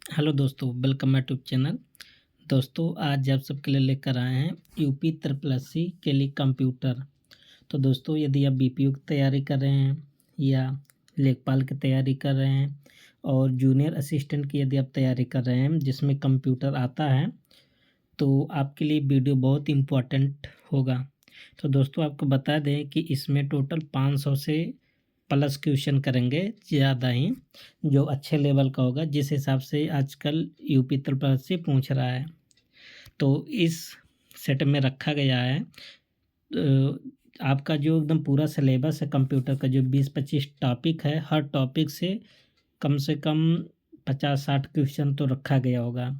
Hello दोस्तों, welcome my YouTube channel. दोस्तों, आज आप सबके लिए लेकर आए हैं यूपी ट्रिपल एससी के लिए कंप्यूटर। तो दोस्तों, यदि आप बीपीओ की तैयारी कर रहे हैं या लेखपाल की तैयारी कर रहे हैं और जूनियर असिस्टेंट की यदि आप तैयारी कर रहे हैं जिसमें कंप्यूटर आता है, तो आपके लिए वीडियो बहुत इम्पोर्टेंट होगा। तो दोस्तों, आपको बता दें कि इसमें टोटल 500 से प्लस क्वेश्चन करेंगे, ज़्यादा ही, जो अच्छे लेवल का होगा जिस हिसाब से आजकल यूपी ट्रिपल से पूछ रहा है। तो इस सेट में रखा गया है आपका जो एकदम पूरा सिलेबस है कंप्यूटर का, जो 20-25 टॉपिक है, हर टॉपिक से कम 50-60 क्वेश्चन तो रखा गया होगा।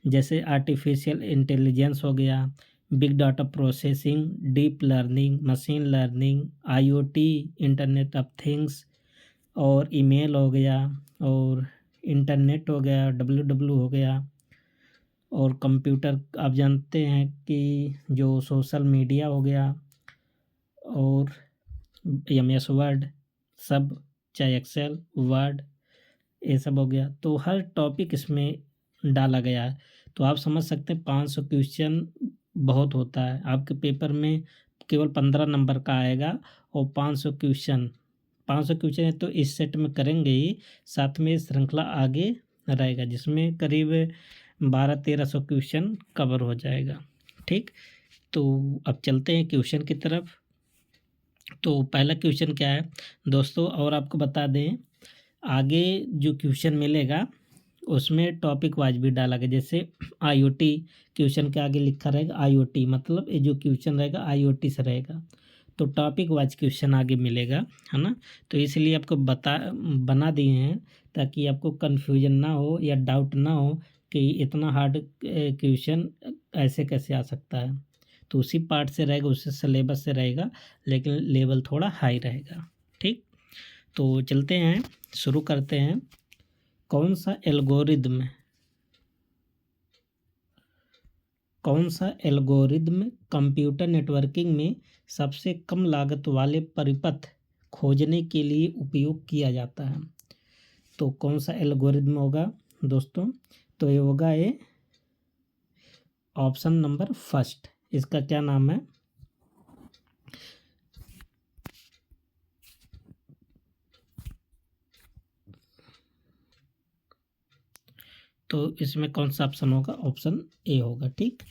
जैसे आर्टिफिशियल इंटेलिजेंस हो गया, big data processing, deep learning, machine learning, IoT, internet of things, और ईमेल हो गया, और इंटरनेट हो गया, डब्ल्यू हो गया, और कंप्यूटर आप जानते हैं कि जो सोशल मीडिया हो गया, और एमएस वर्ड, सब, चाहे एक्सेल, वर्ड, ये सब हो गया। तो हर टॉपिक इसमें डाला गया है। तो आप समझ सकते हैं 500 क्वेश्चन बहुत होता है। आपके पेपर में केवल 15 नंबर का आएगा और 500 क्वेश्चन है, तो इस सेट में करेंगे ही, साथ में श्रृंखला आगे रहेगा जिसमें करीब 1200-1300 क्वेश्चन कवर हो जाएगा। ठीक, तो अब चलते हैं क्वेश्चन की तरफ। तो पहला क्वेश्चन क्या है दोस्तों, और आपको बता दें, आगे जो क्वेश्चन मिलेगा उसमें टॉपिक वाइज भी डाला गया। जैसे आईओटी क्वेश्चन के आगे लिखा रहेगा आईओटी, मतलब ये जो क्वेश्चन रहेगा आईओटी से रहेगा। तो टॉपिक वाइज क्वेश्चन आगे मिलेगा, है ना। तो इसलिए आपको बना दिए हैं ताकि आपको कन्फ्यूजन ना हो या डाउट ना हो कि इतना हार्ड क्वेश्चन ऐसे कैसे आ सकता है। तो उसी पार्ट से रहेगा, उसी सिलेबस से रहेगा, लेकिन लेवल थोड़ा हाई रहेगा। ठीक, तो चलते हैं, शुरू करते हैं। कौन सा एल्गोरिदम कंप्यूटर नेटवर्किंग में सबसे कम लागत वाले परिपथ खोजने के लिए उपयोग किया जाता है? तो कौन सा एल्गोरिदम होगा दोस्तों? तो ये होगा ऑप्शन नंबर फर्स्ट। इसका क्या नाम है? तो इसमें कौन सा ऑप्शन होगा? ऑप्शन ए होगा। ठीक,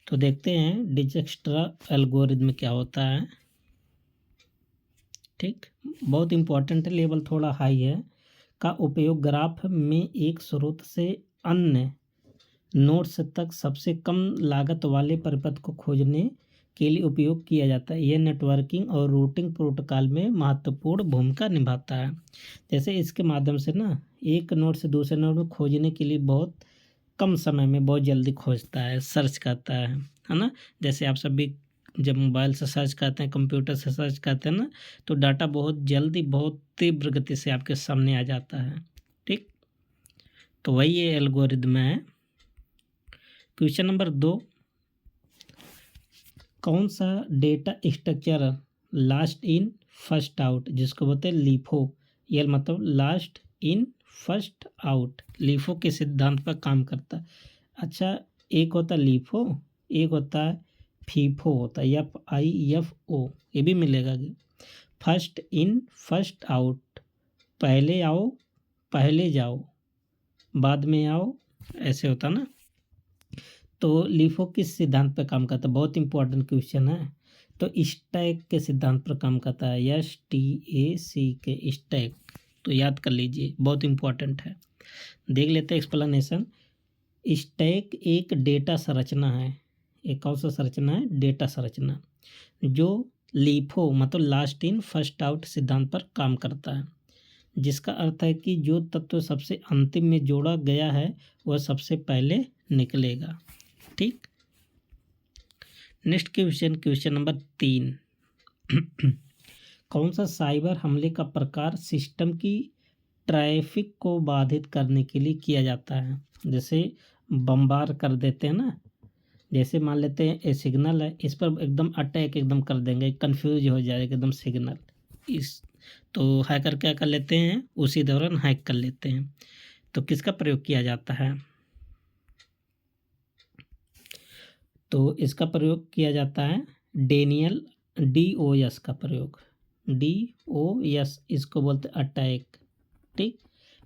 तो देखते हैं डिजक्स्ट्रा एल्गोरिदम क्या होता है। ठीक, बहुत इंपॉर्टेंट है, लेवल थोड़ा हाई है। का उपयोग ग्राफ में एक स्रोत से अन्य नोड्स तक सबसे कम लागत वाले परिपथ को खोजने के लिए उपयोग किया जाता है। यह नेटवर्किंग और रूटिंग प्रोटोकॉल में महत्वपूर्ण भूमिका निभाता है। जैसे इसके माध्यम से ना एक नोड से दूसरे नोड में खोजने के लिए बहुत कम समय में बहुत जल्दी खोजता है, सर्च करता है ना। जैसे आप सभी जब मोबाइल से सर्च करते हैं, कंप्यूटर से सर्च करते हैं ना, तो डाटा बहुत जल्दी, बहुत तीव्र गति से आपके सामने आ जाता है। ठीक, तो वही ये एल्गोरिदम है। क्वेश्चन नंबर 2, कौन सा data structure last in first out, जिसको बोलते हैं लीफो, ये मतलब last in first out, LIFO के सिद्धांत पर काम करता है। अच्छा, एक होता है लीफो, एक होता है फीफो, होता है FIFO, ये भी मिलेगा। फर्स्ट इन फर्स्ट आउट, पहले आओ पहले जाओ, बाद में आओ, ऐसे होता ना। तो लीफो किस सिद्धांत पर काम करता है? बहुत इंपॉर्टेंट क्वेश्चन है। तो स्टैक के सिद्धांत पर काम करता है, STAC के, स्टैक। तो याद कर लीजिए, बहुत इंपॉर्टेंट है। देख लेते हैं एक्सप्लेनेशन। स्टैक एक डेटा संरचना है। एक कौन सा संरचना है? डेटा संरचना, जो लीफो मतलब लास्ट इन फर्स्ट आउट सिद्धांत पर काम करता है, जिसका अर्थ है कि जो तत्व सबसे अंतिम में जोड़ा गया है वह सबसे पहले निकलेगा। ठीक, नेक्स्ट क्वेश्चन, क्वेश्चन नंबर 3, कौन सा साइबर हमले का प्रकार सिस्टम की ट्रैफिक को बाधित करने के लिए किया जाता है? जैसे बम्बार कर देते हैं ना, जैसे मान लेते हैं ये सिग्नल है, इस पर एकदम अटैक एकदम कर देंगे, कंफ्यूज हो जाएगा एकदम सिग्नल, इस तो हैकर क्या कर लेते हैं, उसी दौरान हैक कर लेते हैं। तो किसका प्रयोग किया जाता है? तो इसका प्रयोग किया जाता है डेनियल DOS का प्रयोग। DOS इसको बोलते हैं अटैक। ठीक,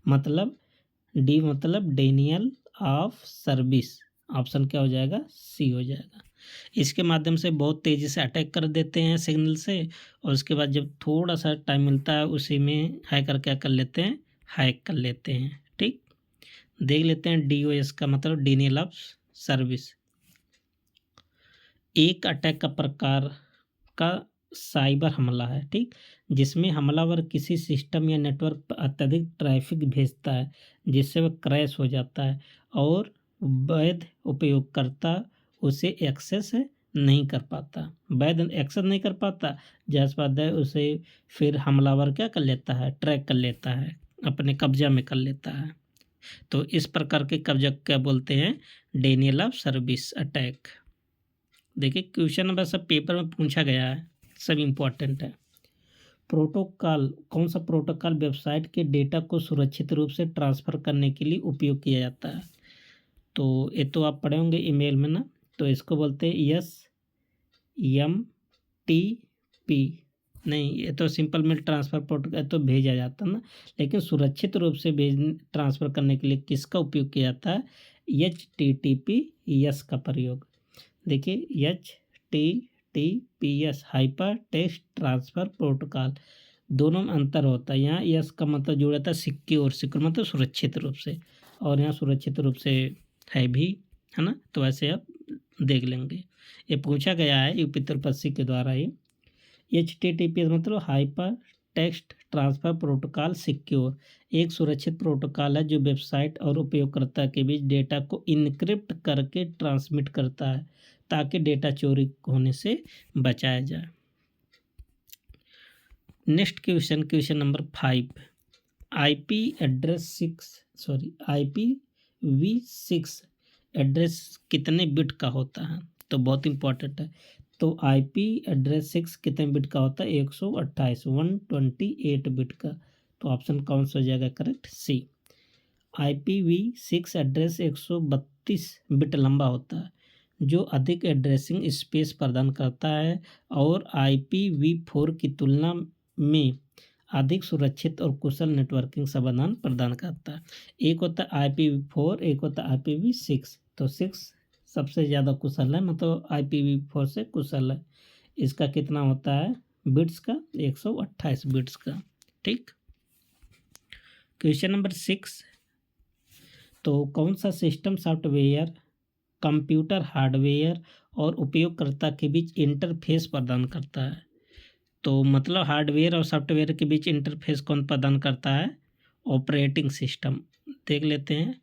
मतलब डी मतलब डेनियल ऑफ सर्विस। ऑप्शन क्या हो जाएगा? सी हो जाएगा। इसके माध्यम से बहुत तेज़ी से अटैक कर देते हैं सिग्नल से, और उसके बाद जब थोड़ा सा टाइम मिलता है उसी में हैकर क्या कर लेते हैं? हैक कर लेते हैं। ठीक, देख लेते हैं DOS का मतलब डेनियल ऑफ सर्विस। एक अटैक का प्रकार का साइबर हमला है, ठीक, जिसमें हमलावर किसी सिस्टम या नेटवर्क पर अत्यधिक ट्रैफिक भेजता है जिससे वह क्रैश हो जाता है और वैध उपयोगकर्ता उसे एक्सेस नहीं कर पाता। वैध एक्सेस नहीं कर पाता, जाहिर सी बात है उसे फिर हमलावर क्या कर लेता है? ट्रैक कर लेता है, अपने कब्जा में कर लेता है। तो इस प्रकार के कब्जा क्या बोलते हैं? Daniel of service attack. देखिए क्वेश्चन नंबर सब पेपर में पूछा गया है, सब इम्पोर्टेंट है। प्रोटोकॉल, कौन सा प्रोटोकॉल वेबसाइट के डेटा को सुरक्षित रूप से ट्रांसफ़र करने के लिए उपयोग किया जाता है? तो ये तो आप पढ़े होंगे ईमेल में ना, तो इसको बोलते हैं SMTP। नहीं, ये तो सिंपल मेल ट्रांसफ़र प्रोटोकॉल तो भेजा जाता है ना, लेकिन सुरक्षित रूप से ट्रांसफ़र करने के लिए किसका उपयोग किया जाता है? HTTPS का प्रयोग। देखिए HTTPS hyper text transfer protocol, दोनों में अंतर होता है। यहाँ यस का मतलब जो रहता है सिक्योर, सिक्योर मतलब सुरक्षित रूप से, और यहाँ सुरक्षित रूप से है भी, है ना। तो ऐसे आप देख लेंगे, ये पूछा गया है यूपी तिरुपति के द्वारा ही। HTTPS मतलब hyper text transfer protocol secure, एक सुरक्षित प्रोटोकॉल है जो वेबसाइट और उपयोगकर्ता के बीच डेटा को इनक्रिप्ट करके ट्रांसमिट करता है ताकि डेटा चोरी होने से बचाया जाए। Next question, question number 5, IPv6 address कितने बिट का होता है? तो बहुत इंपॉर्टेंट है। तो IP एड्रेस 6 कितने बिट का होता है? 128 128 बिट का। तो ऑप्शन कौन सा हो जाएगा करेक्ट? सी। IPv6 एड्रेस 132 बिट लंबा होता है जो अधिक एड्रेसिंग स्पेस प्रदान करता है और IPv4 की तुलना में अधिक सुरक्षित और कुशल नेटवर्किंग समाधान प्रदान करता है। एक होता है IPv4, एक होता है IPv6। तो 6 सबसे ज़्यादा कुशल है, मतलब IPv4 से कुशल है। इसका कितना होता है बिट्स का? 128 बिट्स का। ठीक, क्वेश्चन नंबर 6, तो कौन सा सिस्टम सॉफ्टवेयर कंप्यूटर हार्डवेयर और उपयोगकर्ता के बीच इंटरफेस प्रदान करता है? तो मतलब हार्डवेयर और सॉफ्टवेयर के बीच इंटरफेस कौन प्रदान करता है? Operating system. देख लेते हैं।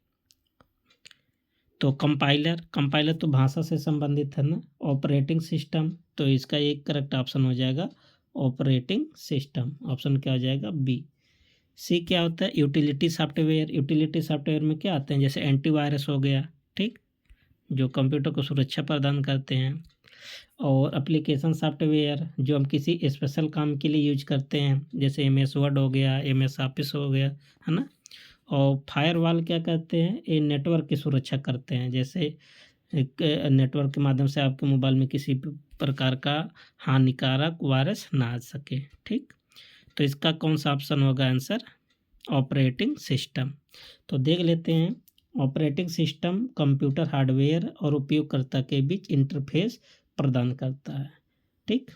तो कंपाइलर तो भाषा से संबंधित है ना। ऑपरेटिंग सिस्टम, तो इसका एक करेक्ट ऑप्शन हो जाएगा ऑपरेटिंग सिस्टम। ऑप्शन क्या हो जाएगा? बी। सी क्या होता है? Utility software. यूटिलिटी सॉफ्टवेयर में क्या आते हैं? जैसे एंटीवायरस हो गया, ठीक, जो कंप्यूटर को सुरक्षा प्रदान करते हैं। और एप्लीकेशन सॉफ्टवेयर जो हम किसी स्पेशल काम के लिए यूज करते हैं, जैसे MS वर्ड हो गया, MS ऑफिस हो गया, है ना। और फायरवॉल क्या कहते हैं? ये नेटवर्क की सुरक्षा करते हैं, जैसे एक नेटवर्क के माध्यम से आपके मोबाइल में किसी भी प्रकार का हानिकारक वायरस ना आ सके। ठीक, तो इसका कौन सा ऑप्शन होगा आंसर? Operating system. तो देख लेते हैं। ऑपरेटिंग सिस्टम कंप्यूटर हार्डवेयर और उपयोगकर्ता के बीच इंटरफेस प्रदान करता है, ठीक,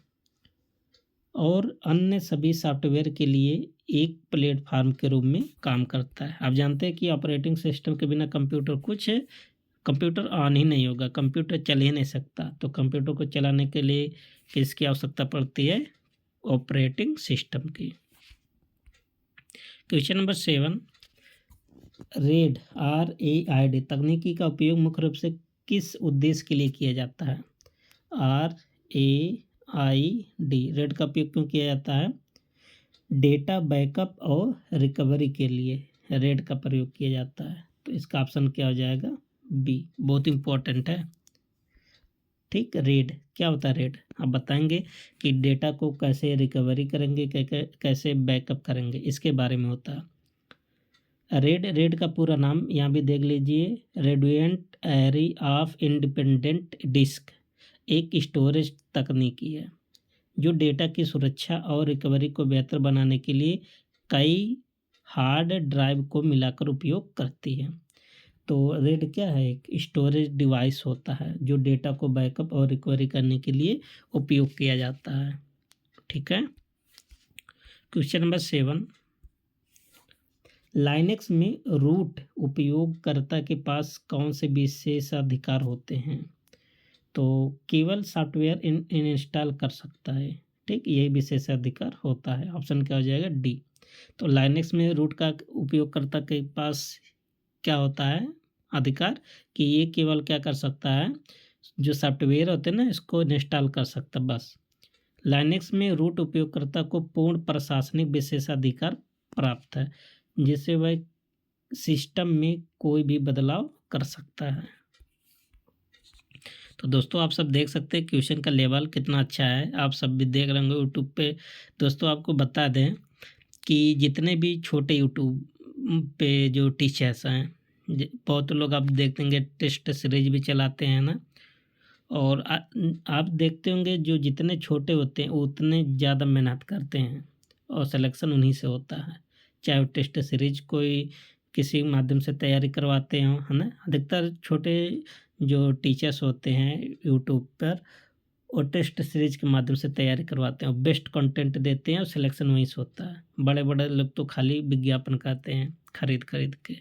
और अन्य सभी सॉफ्टवेयर के लिए एक प्लेटफार्म के रूप में काम करता है। आप जानते हैं कि ऑपरेटिंग सिस्टम के बिना कंप्यूटर ऑन ही नहीं होगा, कंप्यूटर चल ही नहीं सकता। तो कंप्यूटर को चलाने के लिए किसकी आवश्यकता पड़ती है? ऑपरेटिंग सिस्टम की। क्वेश्चन नंबर 7, RAID तकनीकी का उपयोग मुख्य रूप से किस उद्देश्य के लिए किया जाता है? RAID रेड का उपयोग क्यों किया जाता है? डेटा बैकअप और रिकवरी के लिए रेड का प्रयोग किया जाता है। तो इसका ऑप्शन क्या हो जाएगा? बी। बहुत इम्पोर्टेंट है, ठीक। रेड क्या होता है? रेड आप बताएंगे कि डेटा को कैसे रिकवरी करेंगे, कैसे बैकअप करेंगे, इसके बारे में होता है। रेड, रेड का पूरा नाम यहाँ भी देख लीजिए, radiant array of independent disk, एक स्टोरेज तकनीकी है जो डेटा की सुरक्षा और रिकवरी को बेहतर बनाने के लिए कई हार्ड ड्राइव को मिलाकर उपयोग करती है। तो रेड क्या है, एक स्टोरेज डिवाइस होता है जो डेटा को बैकअप और रिकवरी करने के लिए उपयोग किया जाता है। ठीक है। क्वेश्चन नंबर 7, लाइनेक्स में रूट उपयोगकर्ता के पास कौन से विशेषाधिकार होते हैं? तो केवल सॉफ्टवेयर इंस्टॉल कर सकता है। ठीक, यही विशेषाधिकार होता है। ऑप्शन क्या हो जाएगा, डी। तो लाइनेक्स में रूट का उपयोगकर्ता के पास क्या होता है, अधिकार, कि ये केवल क्या कर सकता है, जो सॉफ्टवेयर होते हैं ना, इसको इंस्टॉल कर सकता, बस। लाइनेक्स में रूट उपयोगकर्ता को पूर्ण प्रशासनिक विशेषाधिकार प्राप्त है, जिससे वह सिस्टम में कोई भी बदलाव कर सकता है। तो दोस्तों आप सब देख सकते हैं क्वेश्चन का लेवल कितना अच्छा है, आप सब भी देख रहे होंगे यूट्यूब पे। दोस्तों आपको बता दें कि जितने भी छोटे यूट्यूब पे जो टीचर्स हैं, बहुत लोग आप देखते होंगे टेस्ट सीरीज भी चलाते हैं ना, और आप देखते होंगे जो जितने छोटे होते हैं उतने ज़्यादा मेहनत करते हैं और सिलेक्शन उन्हीं से होता है, चाहे वो टेस्ट सीरीज कोई किसी माध्यम से तैयारी करवाते हों, है ना। अधिकतर छोटे जो टीचर्स होते हैं यूट्यूब पर, वो टेस्ट सीरीज के माध्यम से तैयारी करवाते हैं और बेस्ट कंटेंट देते हैं और सिलेक्शन वहीं से होता है। बड़े बड़े लोग तो खाली विज्ञापन करते हैं खरीद खरीद के।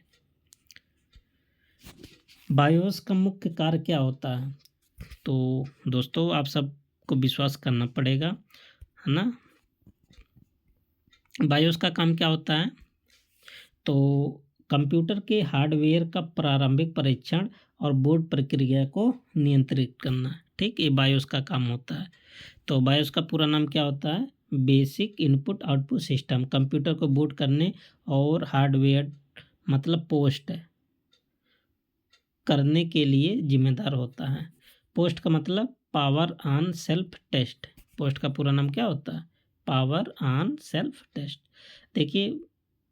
बायोस का मुख्य कार्य क्या होता है? तो दोस्तों आप सबको विश्वास करना पड़ेगा, है ना। बायोस का काम क्या होता है? तो कंप्यूटर के हार्डवेयर का प्रारंभिक परीक्षण और बोर्ड प्रक्रिया को नियंत्रित करना। ठीक, ये बायोस का काम होता है। तो बायोस का पूरा नाम क्या होता है? Basic input output system. Computer को बूट करने और हार्डवेयर मतलब पोस्ट करने के लिए जिम्मेदार होता है। पोस्ट का मतलब power on self test. Post का पूरा नाम क्या होता है? Power on self test. देखिए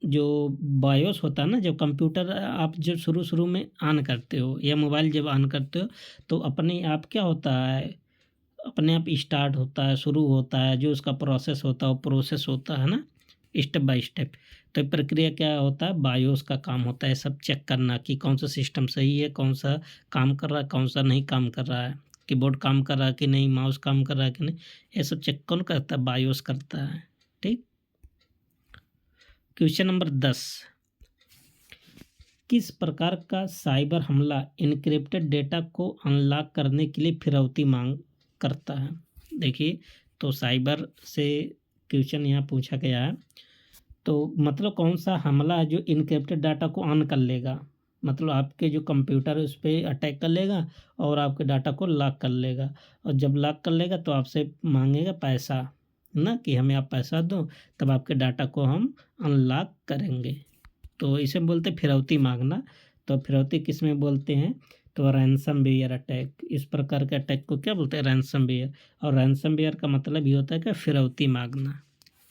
जो बायोस होता है ना, जब कंप्यूटर आप जब शुरू में ऑन करते हो या मोबाइल जब ऑन करते हो, तो अपने आप क्या होता है, अपने आप स्टार्ट होता है, शुरू होता है, जो उसका प्रोसेस होता है वो प्रोसेस होता है ना, स्टेप बाय स्टेप। तो ये प्रक्रिया क्या होता है, बायोस का काम होता है सब चेक करना कि कौन सा सिस्टम सही है, कौन सा काम कर रहा है, कौन सा नहीं काम कर रहा है, कीबोर्ड काम कर रहा है कि नहीं, माउस काम कर रहा है कि नहीं, ये सब चेक कौन करता है? बायोस करता है। ठीक। क्वेश्चन नंबर 10, किस प्रकार का साइबर हमला इनक्रिप्टेड डेटा को अनलॉक करने के लिए फिरौती मांग करता है? देखिए तो साइबर से क्वेश्चन यहाँ पूछा गया है। तो मतलब कौन सा हमला है जो इनक्रिप्टेड डाटा को ऑन कर लेगा, मतलब आपके जो कंप्यूटर है उस पर अटैक कर लेगा और आपके डाटा को लॉक कर लेगा, और जब लॉक कर लेगा तो आपसे मांगेगा पैसा ना, कि हमें आप पैसा दो तब आपके डाटा को हम अनलॉक करेंगे। तो इसे बोलते हैं फिरौती मांगना। तो फिरौती किस में बोलते हैं? तो रैंसमवेयर अटैक, इस प्रकार के अटैक को क्या बोलते हैं? रैंसमवेयर। और रैंसमवेयर का मतलब ये होता है कि फिरौती मांगना।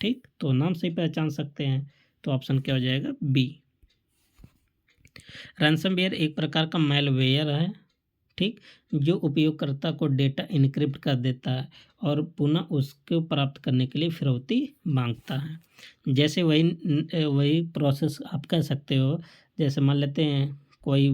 ठीक, तो नाम से ही पहचान सकते हैं। तो ऑप्शन क्या हो जाएगा? बी। रैंसमवेयर एक प्रकार का मैलवेयर है, ठीक, जो उपयोगकर्ता को डेटा इनक्रिप्ट कर देता है और पुनः उसको प्राप्त करने के लिए फिरौती मांगता है। जैसे वही प्रोसेस आप कह सकते हो, जैसे मान लेते हैं कोई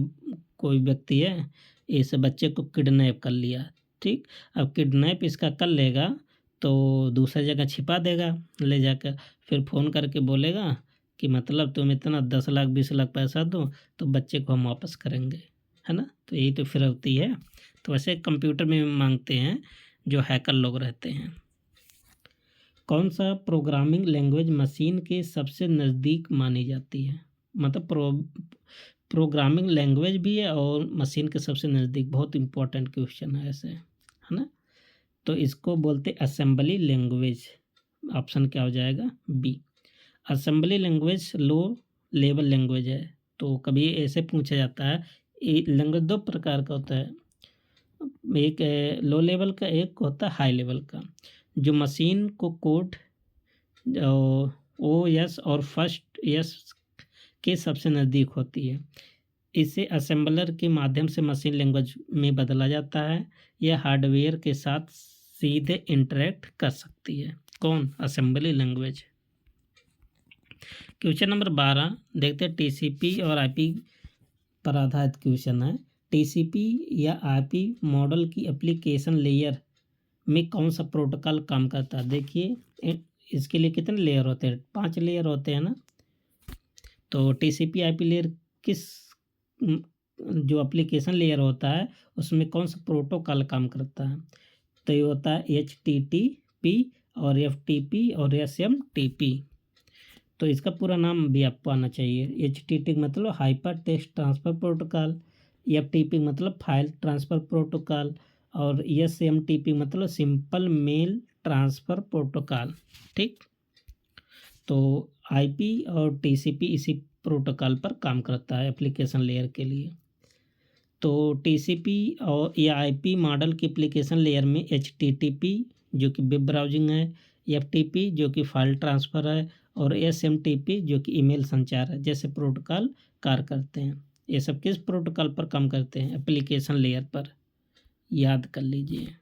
कोई व्यक्ति है, इस बच्चे को किडनैप कर लिया, ठीक, अब किडनैप इसका कर लेगा तो दूसरी जगह छिपा देगा ले जाकर, फिर फ़ोन करके बोलेगा कि मतलब तुम इतना 10 लाख 20 लाख पैसा दो तो बच्चे को हम वापस करेंगे, है ना। तो यही तो फिरौती है। तो वैसे कंप्यूटर में मांगते हैं जो हैकर लोग रहते हैं। कौन सा प्रोग्रामिंग लैंग्वेज मशीन के सबसे नज़दीक मानी जाती है? मतलब प्रोग्रामिंग लैंग्वेज भी है और मशीन के सबसे नज़दीक, बहुत इंपॉर्टेंट क्वेश्चन है ऐसे, है ना। तो इसको बोलते असेंबली लैंग्वेज। ऑप्शन क्या हो जाएगा? B. Assembly language low level language है। तो कभी ऐसे पूछा जाता है, लैंग्वेज दो प्रकार का होता है, एक लो लेवल का, एक होता है हाई लेवल का, जो मशीन को कोड ओ एस और फर्स्ट एस के सबसे नज़दीक होती है। इसे असेंबलर के माध्यम से मशीन लैंग्वेज में बदला जाता है। यह हार्डवेयर के साथ सीधे इंटरेक्ट कर सकती है। कौन? Assembly language. क्वेश्चन नंबर 12 देखते हैं। टीसीपी और आईपी पर आधारित क्वेश्चन है। टीसीपी या आईपी मॉडल की एप्लीकेशन लेयर में कौन सा प्रोटोकॉल काम करता है? देखिए इसके लिए कितने लेयर होते हैं? 5 लेयर होते हैं ना। तो टीसीपी आईपी लेयर किस जो एप्लीकेशन लेयर होता है उसमें कौन सा प्रोटोकॉल काम करता है? तो ये होता है HTTP और FTP और SMTP। तो इसका पूरा नाम भी आपको आना चाहिए। HTTP मतलब hyper text transfer protocol, FTP मतलब फाइल ट्रांसफ़र प्रोटोकॉल और SMTP मतलब सिंपल मेल ट्रांसफ़र प्रोटोकॉल। ठीक, तो आईपी और टीसीपी इसी प्रोटोकॉल पर काम करता है एप्लीकेशन लेयर के लिए। तो टीसीपी और या आईपी मॉडल की एप्लीकेशन लेयर में HTTP जो कि वेब ब्राउजिंग है, FTP जो कि फाइल ट्रांसफ़र है और SMTP जो कि ईमेल संचार है जैसे प्रोटोकॉल कार्य करते हैं। ये सब किस प्रोटोकॉल पर काम करते हैं? एप्लीकेशन लेयर पर। याद कर लीजिए।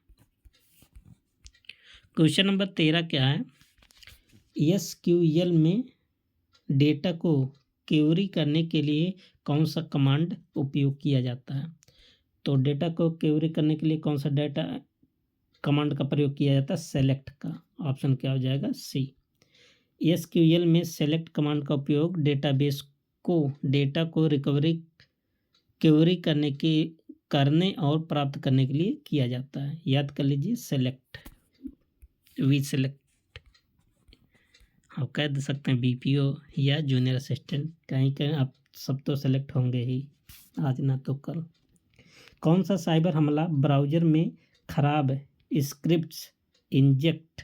क्वेश्चन नंबर 13 क्या है? SQL में डेटा को क्वेरी करने के लिए कौन सा कमांड उपयोग किया जाता है? तो डेटा को क्वेरी करने के लिए कौन सा डेटा कमांड का प्रयोग किया जाता है? सेलेक्ट का। ऑप्शन क्या हो जाएगा? सी। SQL में सेलेक्ट कमांड का उपयोग डेटाबेस को डेटा को क्वेरी करने और प्राप्त करने के लिए किया जाता है। याद कर लीजिए, सेलेक्ट, वी सेलेक्ट। आप कह दे सकते हैं BPO या जूनियर असिस्टेंट, कहीं कहीं आप सब तो सेलेक्ट होंगे ही, आज ना तो कल। कौन सा साइबर हमला ब्राउज़र में खराब स्क्रिप्ट्स इंजेक्ट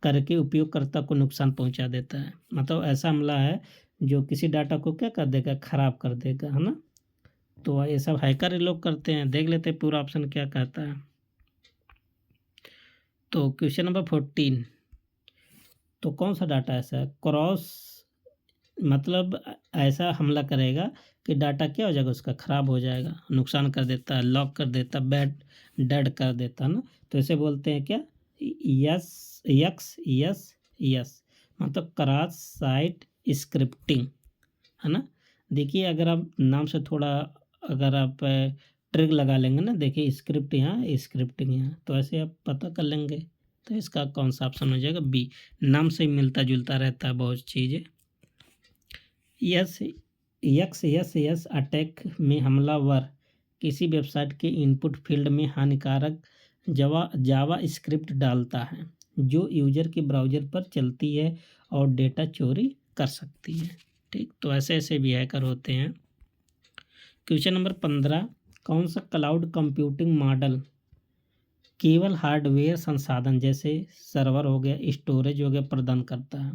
करके उपयोगकर्ता को नुकसान पहुंचा देता है? मतलब ऐसा हमला है जो किसी डाटा को क्या कर देगा? खराब कर देगा, है ना। तो ये सब हैकर लोग करते हैं। देख लेते हैं पूरा ऑप्शन क्या कहता है। तो क्वेश्चन नंबर 14, तो कौन सा डाटा ऐसा है? क्रॉस मतलब ऐसा हमला करेगा कि डाटा क्या हो जाएगा? उसका ख़राब हो जाएगा, नुकसान कर देता है, लॉक कर देता, डेड कर देता है ना। तो इसे बोलते हैं क्या? यस मतलब क्रॉस साइट स्क्रिप्टिंग, है ना। देखिए अगर आप नाम से थोड़ा अगर आप ट्रिक लगा लेंगे ना, देखिए स्क्रिप्ट यहाँ, स्क्रिप्टिंग यहाँ, तो ऐसे आप पता कर लेंगे। तो इसका कौन सा ऑप्शन हो जाएगा? बी। नाम से मिलता जुलता रहता है बहुत चीज़ें। यस अटैक में हमलावर किसी वेबसाइट के इनपुट फील्ड में हानिकारक जावा स्क्रिप्ट डालता है जो यूजर के ब्राउज़र पर चलती है और डेटा चोरी कर सकती है। ठीक, तो ऐसे ऐसे भी हैकर होते हैं। क्वेश्चन नंबर 15, कौन सा क्लाउड कंप्यूटिंग मॉडल केवल हार्डवेयर संसाधन जैसे सर्वर हो गया, स्टोरेज हो गया प्रदान करता है?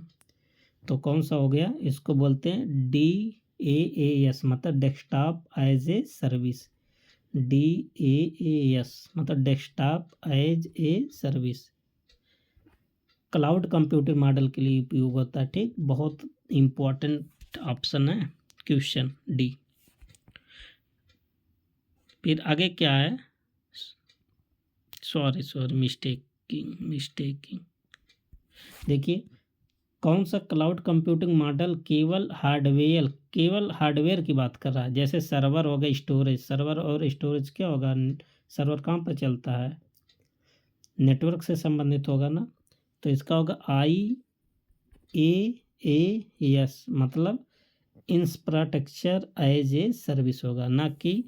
तो कौन सा हो गया? इसको बोलते हैं DaaS मतलब desktop as a service. DaaS मतलब desktop as a service cloud computing model के लिए उपयोग होता है। ठीक, बहुत इम्पोर्टेंट ऑप्शन है क्वेश्चन डी। फिर आगे क्या है? Sorry mistaking. देखिए कौन सा क्लाउड कंप्यूटिंग मॉडल केवल हार्डवेयर की बात कर रहा है, जैसे सर्वर हो गया, स्टोरेज। सर्वर और स्टोरेज क्या होगा? सर्वर कहाँ पर चलता है? नेटवर्क से संबंधित होगा ना। तो इसका होगा IaaS मतलब इंफ्रास्ट्रक्चर एज ए सर्विस होगा, ना कि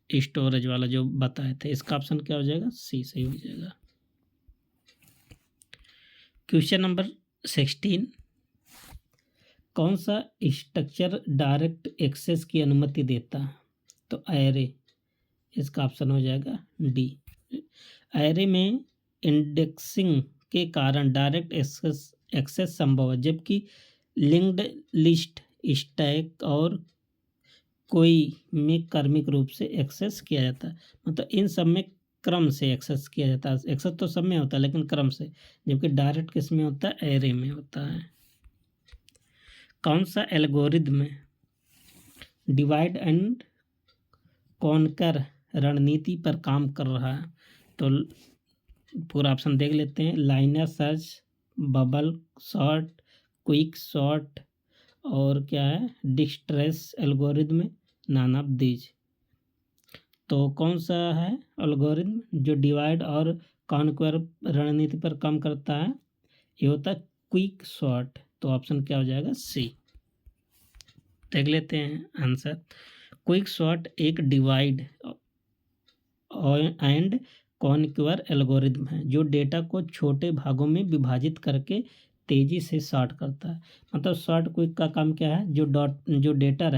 स्टोरेज वाला जो बताए थे। इसका ऑप्शन क्या हो जाएगा? सी सही हो जाएगा। क्वेश्चन नंबर 16, कौन सा स्ट्रक्चर डायरेक्ट एक्सेस की अनुमति देता है? तो एरे, इसका ऑप्शन हो जाएगा डी। एरे में इंडेक्सिंग के कारण डायरेक्ट एक्सेस संभव है, जबकि लिंक्ड लिस्ट, स्टैक और कोई में क्रमिक रूप से एक्सेस किया जाता है। मतलब इन सब में क्रम से एक्सेस किया जाता है। एक्सेस तो सब में होता है लेकिन क्रम से, जबकि डायरेक्ट किस में होता है? एरे में होता है। कौन सा एल्गोरिदम डिवाइड एंड कॉन्कर रणनीति पर काम कर रहा है? तो पूरा ऑप्शन देख लेते हैं। Linear search, bubble sort, quick sort और क्या है Dijkstra's algorithm, none of these. तो कौन सा है एल्गोरिदम जो डिवाइड और कॉन्क्वर रणनीति पर काम करता है? ये होता है क्विक सॉर्ट। तो ऑप्शन क्या हो जाएगा? सी। देख लेते हैं आंसर। क्विक सॉर्ट एक डिवाइड एंड कॉन्क्वर एल्गोरिदम है जो डेटा को छोटे भागों में विभाजित करके तेजी से सॉर्ट करता है। मतलब सॉर्ट क्विक का काम क्या है? जो डेटा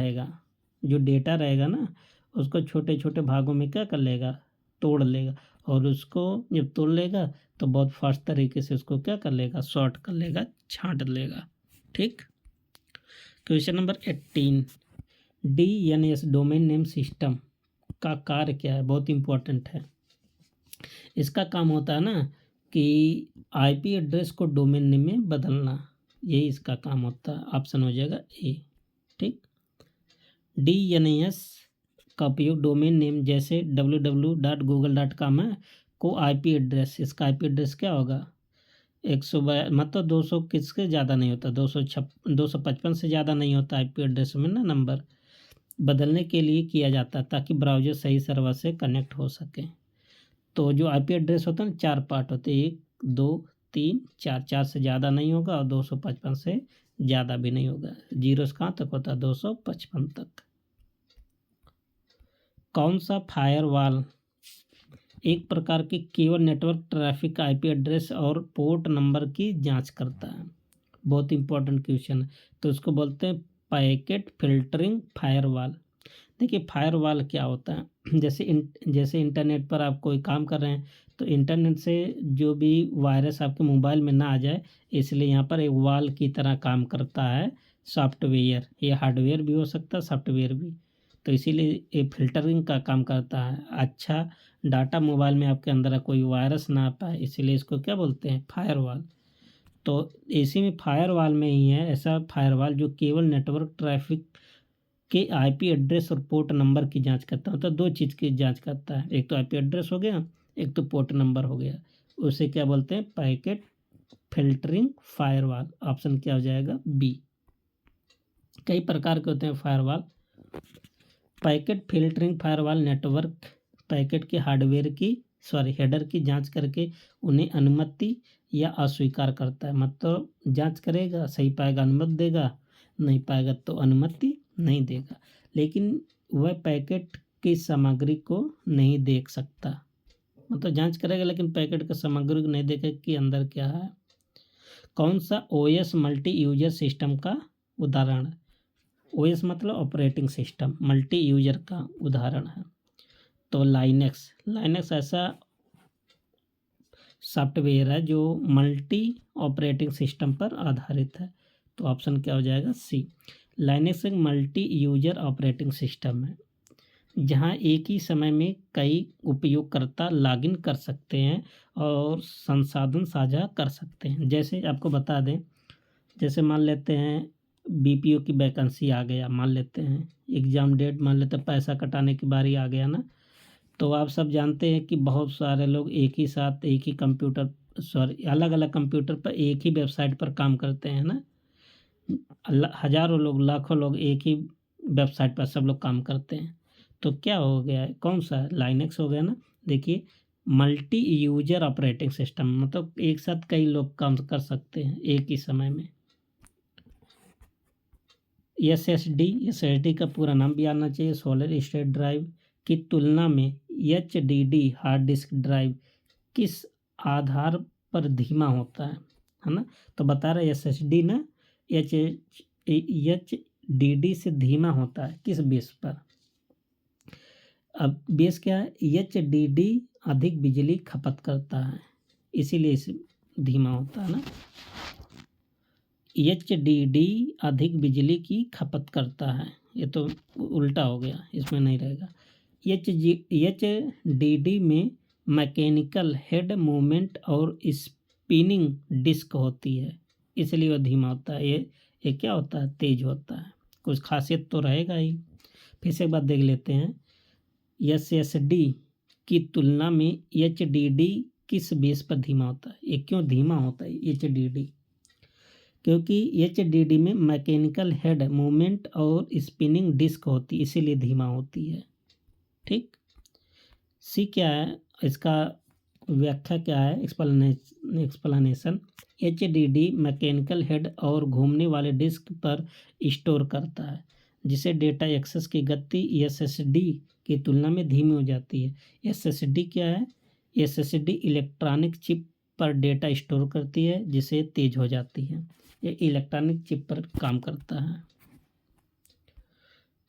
रहेगा ना, उसको छोटे छोटे भागों में क्या कर लेगा? तोड़ लेगा। और उसको जब तोड़ लेगा तो बहुत फास्ट तरीके से उसको क्या कर लेगा? सॉर्ट कर लेगा, छांट लेगा। ठीक। Question number 18, DNS domain name system का कार्य क्या है? बहुत इंपॉर्टेंट है। इसका काम होता है ना कि IP एड्रेस को डोमेन नेम में बदलना, यही इसका काम होता है। ऑप्शन हो जाएगा ए। ठीक। DNS का उपयोग डोमेन नेम जैसे www.google.com है को IP एड्रेस, इसका IP एड्रेस क्या होगा? 100 मतलब 200 किसके ज़्यादा नहीं होता, 255 से ज़्यादा नहीं होता IP एड्रेस में ना नंबर, बदलने के लिए किया जाता है ताकि ब्राउज़र सही सर्वर से कनेक्ट हो सके। तो जो IP एड्रेस होता है ना, 4 पार्ट होते हैं, 1 2 3 4, 4 से ज़्यादा नहीं होगा और 255 से ज़्यादा भी नहीं होगा। जीरो से कहाँ तक होता है? 255 तक। कौन सा फायरवॉल एक प्रकार के केवल नेटवर्क ट्रैफिक IP एड्रेस और पोर्ट नंबर की जांच करता है? बहुत इंपॉर्टेंट क्वेश्चन है। तो उसको बोलते हैं पैकेट फिल्टरिंग फायरवॉल। देखिए फायरवॉल क्या होता है? जैसे इंटरनेट पर आप कोई काम कर रहे हैं तो इंटरनेट से जो भी वायरस आपके मोबाइल में ना आ जाए, इसलिए यहाँ पर एक वॉल की तरह काम करता है सॉफ्टवेयर। ये हार्डवेयर भी हो सकता है, सॉफ्टवेयर भी। तो इसीलिए ये फिल्टरिंग का काम करता है। अच्छा डाटा मोबाइल में आपके अंदर कोई वायरस ना आ पाए, इसीलिए इसको क्या बोलते हैं? फायरवॉल। तो इसी में फायरवॉल में ही है ऐसा फायरवॉल जो केवल नेटवर्क ट्रैफिक के IP एड्रेस और पोर्ट नंबर की जांच करता है। मतलब 2 चीज़ की जांच करता है, एक तो IP एड्रेस हो गया, एक तो पोर्ट नंबर हो गया। उसे क्या बोलते हैं? Packet filtering firewall. ऑप्शन क्या हो जाएगा? बी। कई प्रकार के होते हैं firewall. Packet filtering firewall network packet के हेडर की जांच करके उन्हें अनुमति या अस्वीकार करता है। मतलब जांच करेगा, सही पाएगा अनुमति देगा, नहीं पाएगा तो अनुमति नहीं देगा। लेकिन वह पैकेट की सामग्री को नहीं देख सकता। मतलब जांच करेगा लेकिन पैकेट का सामग्री को नहीं देखेगा कि अंदर क्या है। कौन सा OS मल्टी यूजर सिस्टम का उदाहरण है? OS मतलब ऑपरेटिंग सिस्टम, मल्टी यूजर का उदाहरण है। तो लाइनेक्स ऐसा सॉफ्टवेयर है जो मल्टी ऑपरेटिंग सिस्टम पर आधारित है। तो ऑप्शन क्या हो जाएगा? सी। लाइनेक्स एक मल्टी यूजर ऑपरेटिंग सिस्टम है जहां एक ही समय में कई उपयोगकर्ता लॉगिन कर सकते हैं और संसाधन साझा कर सकते हैं। जैसे आपको बता दें, जैसे मान लेते हैं BPO की वैकेंसी आ गया, मान लेते हैं एग्ज़ाम डेट, मान लेते हैं पैसा कटाने की बारी आ गया ना, तो आप सब जानते हैं कि बहुत सारे लोग एक ही साथ एक ही अलग अलग कंप्यूटर पर एक ही वेबसाइट पर काम करते हैं ना। हजारों लोग, लाखों लोग एक ही वेबसाइट पर सब लोग काम करते हैं। तो क्या हो गया है? कौन सा? लाइनेक्स हो गया ना। देखिए मल्टी यूजर ऑपरेटिंग सिस्टम मतलब एक साथ कई लोग काम कर सकते हैं एक ही समय में। SSD का पूरा नाम भी आना चाहिए, सॉलिड स्टेट ड्राइव की तुलना में HDD हार्ड डिस्क ड्राइव किस आधार पर धीमा होता है ना? तो बता रहे SSD ना HDD से धीमा होता है, किस बेस पर? अब बेस क्या है? HDD अधिक बिजली खपत करता है, इसीलिए इसे धीमा होता है ना। HDD अधिक बिजली की खपत करता है, ये तो उल्टा हो गया, इसमें नहीं रहेगा। HDD में मैकेनिकल हेड मूवमेंट और स्पिनिंग डिस्क होती है, इसलिए वह धीमा होता है। ये ये क्या होता है, तेज होता है, कुछ खासियत तो रहेगा ही। फिर से एक बात देख लेते हैं, SSD की तुलना में HDD किस बेस पर धीमा होता है? ये क्यों धीमा होता है HDD? क्योंकि HDD में मैकेनिकल हेड मूवमेंट और स्पिनिंग डिस्क होती है, इसीलिए धीमा होती है। ठीक। सी क्या है, इसका व्याख्या क्या है, एक्सप्लेनेशन। HDD मैकेनिकल हेड और घूमने वाले डिस्क पर स्टोर करता है, जिसे डेटा एक्सेस की गति SSD की तुलना में धीमी हो जाती है। SSD क्या है? SSD इलेक्ट्रॉनिक चिप पर डेटा स्टोर करती है, जिसे तेज हो जाती है। ये इलेक्ट्रॉनिक चिप पर काम करता है।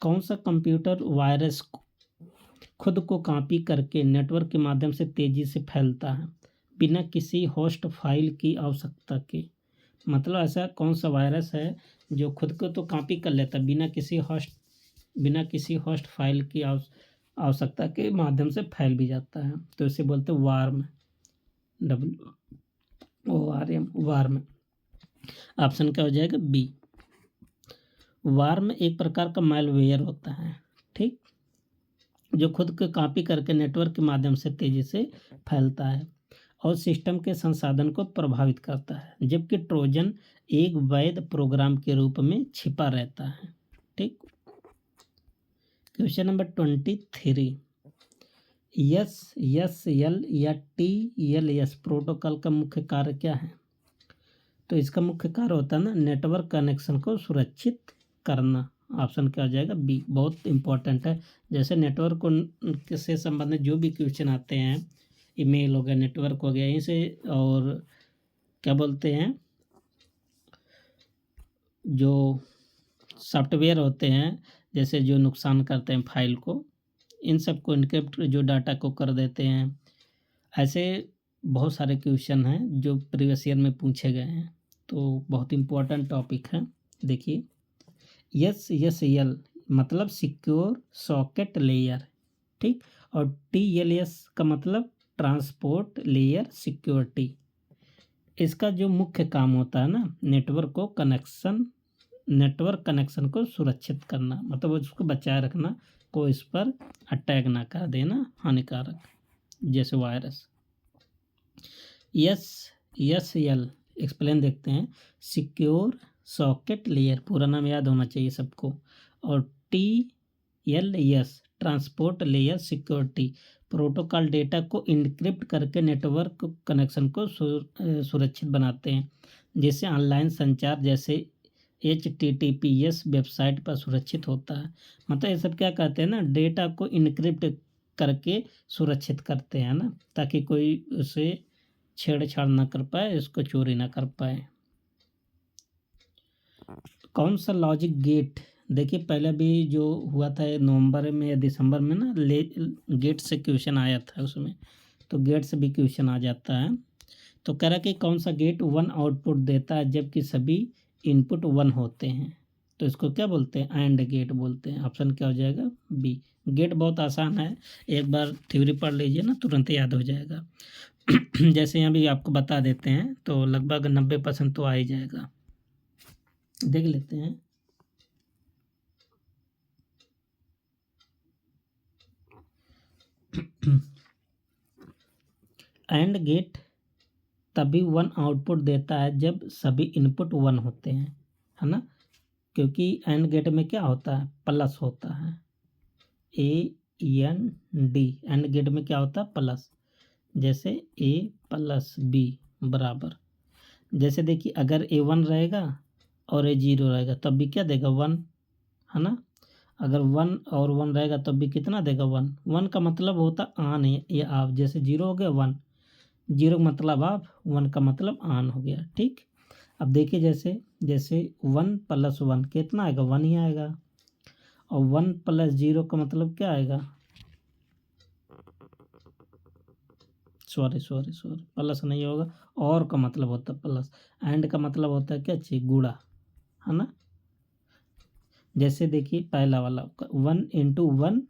कौन सा कंप्यूटर वायरस खुद को कॉपी करके नेटवर्क के माध्यम से तेजी से फैलता है बिना किसी होस्ट फाइल की आवश्यकता के? मतलब ऐसा कौन सा वायरस है जो खुद को तो कॉपी कर लेता है बिना किसी होस्ट फाइल की आवश्यकता के माध्यम से फैल भी जाता है? तो इसे बोलते हैं वार्म, WORM, वार्म। ऑप्शन क्या हो जाएगा? बी। वार्म एक प्रकार का मैलवेयर होता है, ठीक, जो खुद को कॉपी करके नेटवर्क के माध्यम से तेजी से फैलता है और सिस्टम के संसाधन को प्रभावित करता है, जबकि ट्रोजन एक वैध प्रोग्राम के रूप में छिपा रहता है। ठीक। क्वेश्चन नंबर 23, SSL या TLS प्रोटोकॉल का मुख्य कार्य क्या है? तो इसका मुख्य कार्य होता है ना, नेटवर्क कनेक्शन को सुरक्षित करना। ऑप्शन क्या हो जाएगा? बी। बहुत इंपॉर्टेंट है। जैसे नेटवर्क से संबंधित जो भी क्वेश्चन आते हैं, ईमेल हो गया, नेटवर्क हो गया, यहीं से, और क्या बोलते हैं, जो सॉफ्टवेयर होते हैं, जैसे जो नुकसान करते हैं फाइल को, इन सब को इनक्रिप्ट, जो डाटा को कर देते हैं, ऐसे बहुत सारे क्वेश्चन हैं जो प्रीवियस ईयर में पूछे गए हैं। तो बहुत इंपॉर्टेंट टॉपिक है। देखिए, SSL मतलब सिक्योर सॉकेट लेयर, ठीक, और TLS का मतलब ट्रांसपोर्ट लेयर सिक्योरिटी। इसका जो मुख्य काम होता है ना, नेटवर्क कनेक्शन को सुरक्षित करना, मतलब उसको बचाए रखना, कोई इस पर अटैक ना कर देना, हानिकारक, जैसे वायरस। SSL एक्सप्लेन देखते हैं, सिक्योर सॉकेट लेयर, पूरा नाम याद होना चाहिए सबको, और TLS transport layer security, protocol data को इनक्रिप्ट करके नेटवर्क कनेक्शन को सुरक्षित बनाते हैं, जिससे ऑनलाइन संचार जैसे HTTPS वेबसाइट पर सुरक्षित होता है। मतलब ये सब क्या कहते हैं ना, डेटा को इनक्रिप्ट करके सुरक्षित करते हैं ना, ताकि कोई उसे छेड़छाड़ ना कर पाए, उसको चोरी ना कर पाए। कौन सा लॉजिक गेट, देखिए पहले भी जो हुआ था नवंबर में या दिसंबर में ना, गेट से क्वेश्चन आया था उसमें, तो गेट से भी क्वेश्चन आ जाता है। तो कह रहा कि कौन सा गेट 1 आउटपुट देता है जबकि सभी इनपुट 1 होते हैं? तो इसको क्या बोलते हैं? एंड गेट बोलते हैं। ऑप्शन क्या हो जाएगा? बी। गेट बहुत आसान है, एक बार थ्योरी पढ़ लीजिए ना, तुरंत याद हो जाएगा। जैसे यहाँ भी आपको बता देते हैं, तो लगभग 90% तो आ ही जाएगा। देख लेते हैं। एंड गेट तभी 1 आउटपुट देता है जब सभी इनपुट 1 होते हैं, है ना, क्योंकि एंड गेट में क्या होता है? प्लस होता है, AND, एंड गेट में क्या होता है? प्लस। जैसे A+B बराबर, जैसे देखिए अगर A1 रहेगा और A0 रहेगा तब भी क्या देगा? 1, है ना। अगर 1 और 1 रहेगा तब भी कितना देगा? 1। 1 का मतलब होता ऑन है या ऑफ, जैसे 0 हो गया 1, 0 मतलब ऑफ, 1 का मतलब ऑन हो गया। ठीक। अब देखिए जैसे 1 + 1 कितना आएगा? 1 ही आएगा, और 1 + 0 का मतलब क्या आएगा? सॉरी, प्लस नहीं होगा, और का मतलब होता है प्लस, एंड का मतलब होता है क्या चाहिए? गुणा, है ना। जैसे देखिए पहला वाला 1 × 1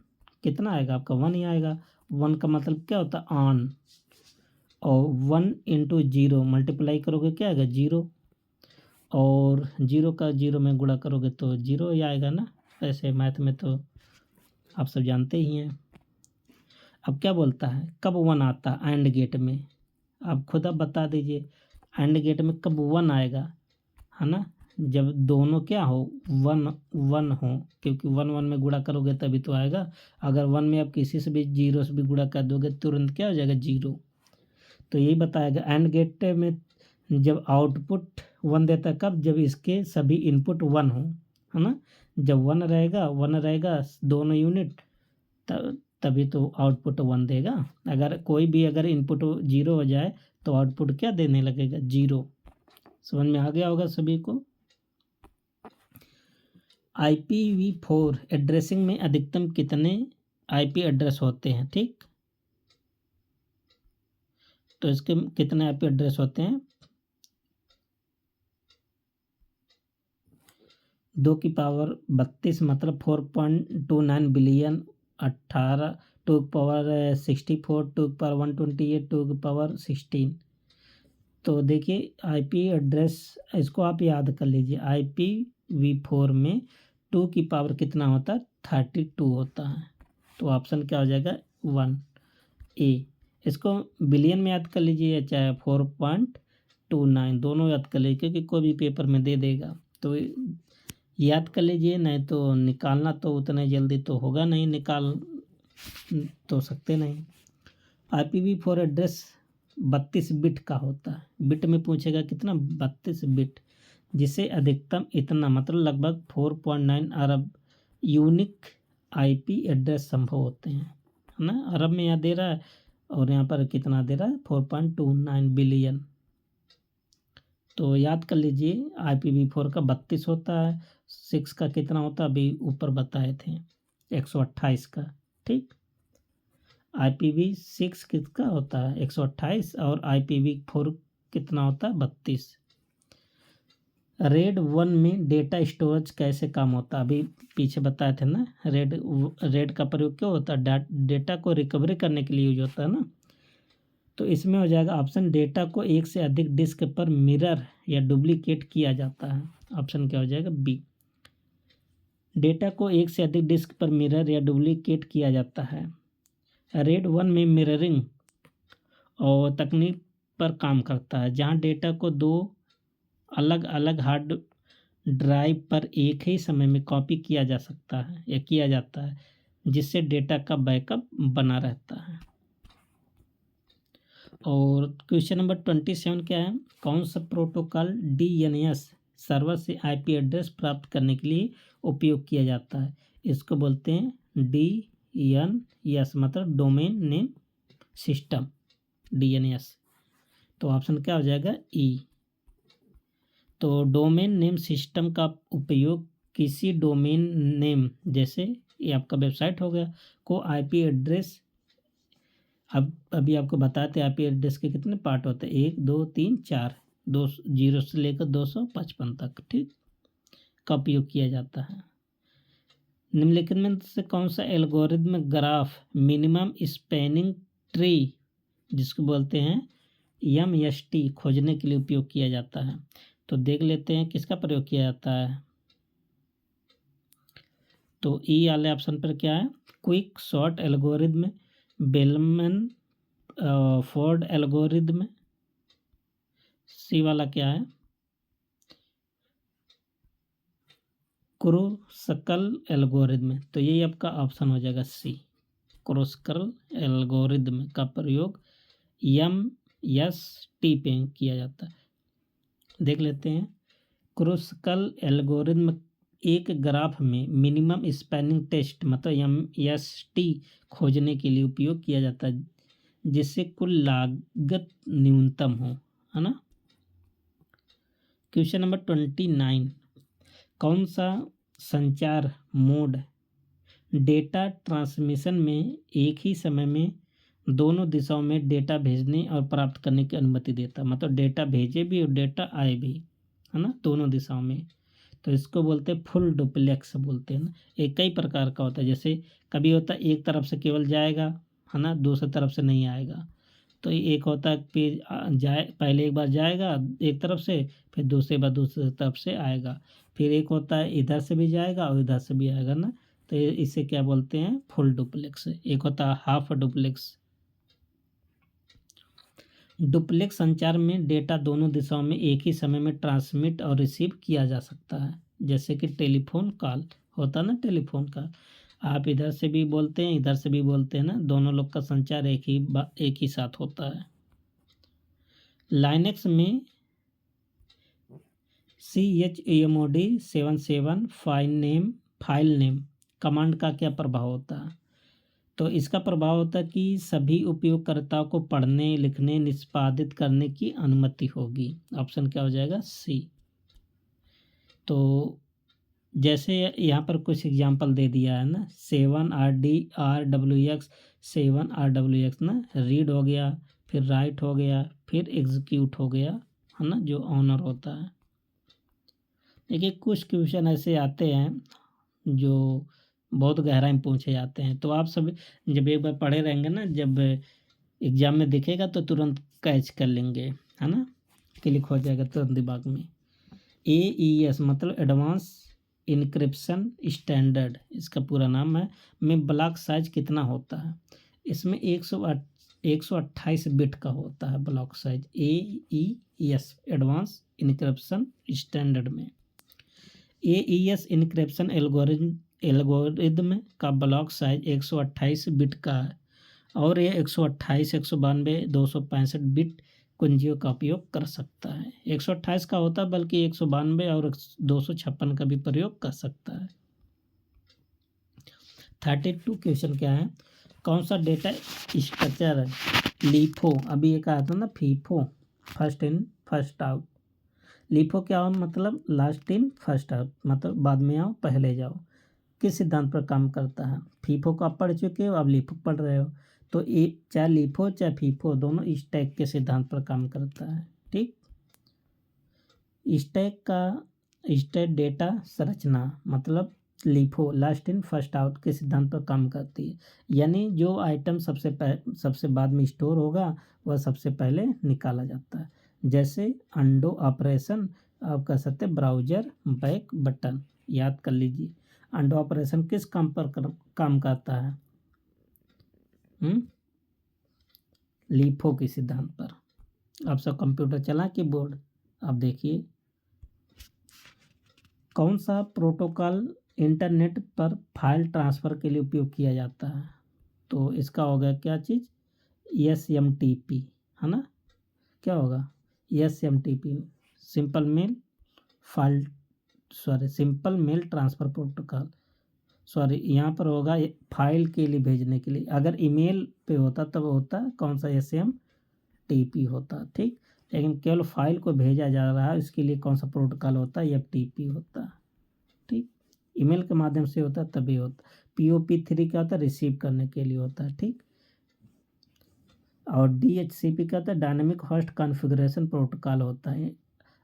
कितना आएगा? आपका 1 ही आएगा। 1 का मतलब क्या होता है? ऑन, और 1 × 0 मल्टीप्लाई करोगे क्या आएगा? 0, और जीरो का जीरो में गुणा करोगे तो जीरो ही आएगा ना। ऐसे मैथ में तो आप सब जानते ही हैं। अब क्या बोलता है, कब वन आता है एंड गेट में, आप खुद अब बता दीजिए एंड गेट में कब वन आएगा, है ना, जब दोनों क्या हो, वन वन हो, क्योंकि वन वन में गुणा करोगे तभी तो आएगा। अगर वन में आप किसी से भी जीरो से भी गुणा कर दोगे तुरंत क्या हो जाएगा, जीरो। तो यही बताएगा एंड गेट में जब आउटपुट वन देता है, कब, जब इसके सभी इनपुट वन हो, है ना, जब वन रहेगा दोनों यूनिट, तभी तो आउटपुट वन देगा। अगर कोई भी अगर इनपुट जीरो हो जाए तो आउटपुट क्या देने लगेगा, जीरो। समझ में आ गया होगा सभी को। IPv4 एड्रेसिंग में अधिकतम कितने IP एड्रेस होते हैं, ठीक। तो इसके कितने IP एड्रेस होते हैं, 2 की पावर 32 मतलब 4.29 बिलियन, 18 2 की पावर 64, 2 की पावर 128, 2 की पावर 16। तो देखिए IP एड्रेस, इसको आप याद कर लीजिए, IPv4 में 2 की पावर कितना होता है, 32 होता है। तो ऑप्शन क्या हो जाएगा, 1A। इसको बिलियन में याद कर लीजिए, चाहे 4.29 दोनों याद कर लीजिए, क्योंकि कोई भी पेपर में दे देगा। तो याद कर लीजिए, नहीं तो निकालना तो उतने जल्दी तो होगा नहीं, निकाल तो सकते नहीं। IPv4 एड्रेस 32 बिट का होता है। बिट में पूछेगा कितना, 32 बिट, जिसे अधिकतम इतना मतलब लगभग 4.9 अरब यूनिक IP एड्रेस संभव होते हैं, है ना। अरब में यहाँ दे रहा है और यहाँ पर कितना दे रहा है, 4.29 बिलियन। तो याद कर लीजिए IPv4 का 32 होता है, 6 का कितना होता है, अभी ऊपर बताए थे 128 का, ठीक। IPv6 किसका होता है, 128, और IPv4 कितना होता है, 32। रेड 1 में डेटा स्टोरेज कैसे काम होता है, अभी पीछे बताए थे ना। रेड का प्रयोग क्यों होता है, डेटा को रिकवरी करने के लिए यूज होता है ना। तो इसमें हो जाएगा ऑप्शन, डेटा को एक से अधिक डिस्क पर मिरर या डुप्लीकेट किया जाता है। ऑप्शन क्या हो जाएगा, बी। डेटा को एक से अधिक डिस्क पर मिरर या डुप्लीकेट किया जाता है। रेड 1 में मिररिंग और तकनीक पर काम करता है, जहां डेटा को 2 अलग अलग हार्ड ड्राइव पर एक ही समय में कॉपी किया जा सकता है या किया जाता है, जिससे डेटा का बैकअप बना रहता है। और क्वेश्चन नंबर 27 क्या है, कौन सा प्रोटोकॉल DNS सर्वर से IP एड्रेस प्राप्त करने के लिए उपयोग किया जाता है। इसको बोलते हैं DNS मतलब डोमेन नेम सिस्टम, DNS। तो ऑप्शन क्या हो जाएगा, ई। तो डोमेन नेम सिस्टम का उपयोग किसी डोमेन नेम, जैसे ये आपका वेबसाइट हो गया, को IP एड्रेस, अब अभी आपको बताते हैं IP एड्रेस के कितने पार्ट होते हैं, 1 2 3 4, 20 से लेकर 255 तक, ठीक, का उपयोग किया जाता है। निम्नलिखित में से कौन सा algorithm graph minimum spanning tree, जिसको बोलते हैं MST, खोजने के लिए उपयोग किया जाता है। तो देख लेते हैं किसका प्रयोग किया जाता है। तो ई वाले ऑप्शन पर क्या है, quick sort algorithm, Bellman Ford algorithm. C वाला क्या है, क्रूस्कल एल्गोरिदम। तो यही आपका ऑप्शन हो जाएगा सी, क्रूस्कल एल्गोरिदम का प्रयोग MST पे किया जाता है। देख लेते हैं, क्रूस्कल एल्गोरिदम एक ग्राफ में मिनिमम स्पैनिंग टेस्ट मतलब MST खोजने के लिए उपयोग किया जाता है, जिससे कुल लागत न्यूनतम हो, है ना। क्वेश्चन नंबर 29, कौन सा संचार मोड डेटा ट्रांसमिशन में एक ही समय में दोनों दिशाओं में डेटा भेजने और प्राप्त करने की अनुमति देता है, मतलब डेटा भेजे भी और डेटा आए भी, है ना, दोनों दिशाओं में। तो इसको बोलते हैं फुल डुप्लेक्स बोलते हैं ना। एक कई प्रकार का होता है, जैसे कभी होता है एक तरफ से केवल जाएगा, है ना, दूसरी तरफ से नहीं आएगा। तो एक होता है पेज जाए, पहले एक बार जाएगा एक तरफ से, फिर दूसरी बार दूसरी तरफ से आएगा, फिर एक होता है इधर से भी जाएगा और इधर से भी आएगा ना, तो इसे क्या बोलते हैं, फुल डुप्लेक्स। एक होता है हाफ डुप्लेक्स। डुप्लेक्स संचार में डेटा दोनों दिशाओं में एक ही समय में ट्रांसमिट और रिसीव किया जा सकता है, जैसे कि टेलीफोन कॉल होता है ना, टेलीफोन कॉल आप इधर से भी बोलते हैं इधर से भी बोलते हैं ना, दोनों लोग का संचार एक ही साथ होता है। लाइनेक्स में CHMOD 77 फाइल नेम कमांड का क्या प्रभाव होता है, तो इसका प्रभाव होता है कि सभी उपयोगकर्ताओं को पढ़ने लिखने निष्पादित करने की अनुमति होगी। ऑप्शन क्या हो जाएगा, सी। तो जैसे यहाँ पर कुछ एग्जांपल दे दिया है ना, 7RWX 7RWX ना, रीड हो गया, फिर राइट हो गया, फिर एग्जीक्यूट हो गया, है ना, जो ऑनर होता है। देखिए कुछ क्वेश्चन ऐसे आते हैं जो बहुत गहराई में पूछे जाते हैं, तो आप सब जब एक बार पढ़े रहेंगे ना, जब एग्जाम में दिखेगा तो तुरंत कैच कर लेंगे, है ना, क्लिक हो जाएगा तुरंत दिमाग में। AES मतलब एडवांस इनक्रिप्शन स्टैंडर्ड, इसका पूरा नाम है, में ब्लॉक साइज कितना होता है, इसमें 128 बिट का होता है block size. AES advance encryption standard में AES इनक्रिप्शन एल्गोरिदम का ब्लॉक साइज 128 बिट का है, और ये 128 192 265 बिट कुंजियों का उपयोग कर सकता है। 128 का होता है, बल्कि 192 और 256 का भी प्रयोग कर सकता है। 32 क्वेश्चन क्या है, कौन सा डेटा स्ट्रक्चर है लीफो, अभी ये कहा था ना FIFO, first in first out. LIFO क्या हो, मतलब लास्ट इन फर्स्ट आउट, मतलब बाद में आओ पहले जाओ, किस सिद्धांत पर काम करता है। फीफो को आप पढ़ चुके हो, अब लीफो पढ़ रहे हो, तो एक चाहे लीफो चाहे फीफो दोनों स्टैक के सिद्धांत पर काम करता है। ठीक, स्टैक डेटा संरचना मतलब LIFO last in first out के सिद्धांत पर काम करती है, यानी जो आइटम सबसे बाद में स्टोर होगा वह सबसे पहले निकाला जाता है। जैसे अंडो ऑपरेशन, आप कह सकते हैं ब्राउजर बैक बटन, याद कर लीजिए। अंडो ऑपरेशन किस काम पर काम करता है, लीफो के सिद्धांत पर। आप सब कंप्यूटर चला के बोर्ड, आप देखिए कौन सा प्रोटोकॉल इंटरनेट पर फाइल ट्रांसफ़र के लिए उपयोग किया जाता है, तो इसका होगा क्या चीज़, SMTP, है ना, क्या होगा SMTP, simple mail transfer protocol. Sorry, यहाँ पर होगा फाइल के लिए भेजने के लिए, अगर ईमेल पे होता तब होता कौन सा, SMTP होता। ठीक, लेकिन केवल फाइल को भेजा जा रहा है, इसके लिए कौन सा प्रोटोकॉल होता है, FTP होता है। ठीक, ईमेल के माध्यम से होता है तभी होता। POP3 क्या होता है, रिसीव करने के लिए होता है। ठीक, और DHCP क्या होता है, डायनेमिक होस्ट कॉन्फ़िगरेशन प्रोटोकॉल होता है।